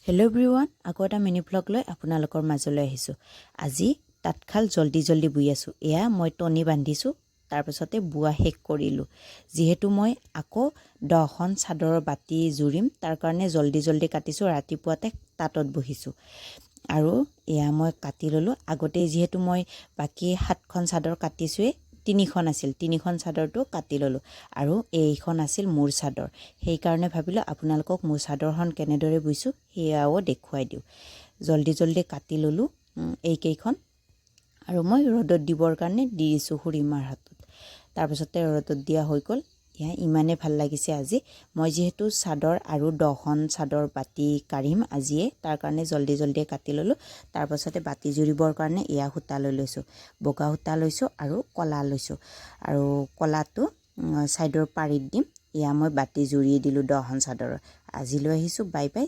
Hello' everyone, আকৌ এটা mini vlog লৈ আপোনালোকৰ মাজলৈ আহিছোঁ। আজি তাঁতশাল জল্দি বুই আছোঁ। এয়া মই টনি বান্ধিছোঁ, তাৰপিছতে বোৱা শেষ কৰিলোঁ। যিহেতু মই আকৌ 10খন চাদৰৰ বাতি জুৰিম, তাৰ কাৰণে জল্দি কাটিছোঁ। ৰাতিপুৱাতে তাঁতত বহিছোঁ আৰু এয়া মই কাটি ল'লোঁ। আগতেই যিহেতু মই বাকী 7খন চাদৰ কাটিছোঁৱেই, 3খন আছিল, 3খন চাদৰটো কাটি ল'লোঁ আৰু এইখন আছিল মোৰ চাদৰ। সেইকাৰণে ভাবিলোঁ আপোনালোকক মোৰ চাদৰখন কেনেদৰে বুইছোঁ সেয়াও দেখুৱাই দিওঁ। জল্দি কাটি ল'লোঁ এইকেইখন আৰু মই ৰ'দত দিবৰ কাৰণে দি দিছোঁ খুৰীমাৰ হাতত। তাৰপিছতে ৰ'দত দিয়া হৈ গ'ল। এয়া ইমানেই ভাল লাগিছে আজি। মই যিহেতু চাদৰ আৰু 10খন চাদৰ বাতি কাঢ়িম আজিয়ে, তাৰ কাৰণে জল্দি কাটি ল'লোঁ। তাৰপাছতে বাতি জুৰিবৰ কাৰণে এয়া সূতা লৈ লৈছোঁ, বগা সূতা লৈছোঁ আৰু কলা লৈছোঁ। আৰু কলাটো ছাইডৰ পাৰিত দিম। এয়া মই বাতি জুৰি দিলোঁ 10খন চাদৰৰ। আজি লৈ আহিছোঁ। Bye bye.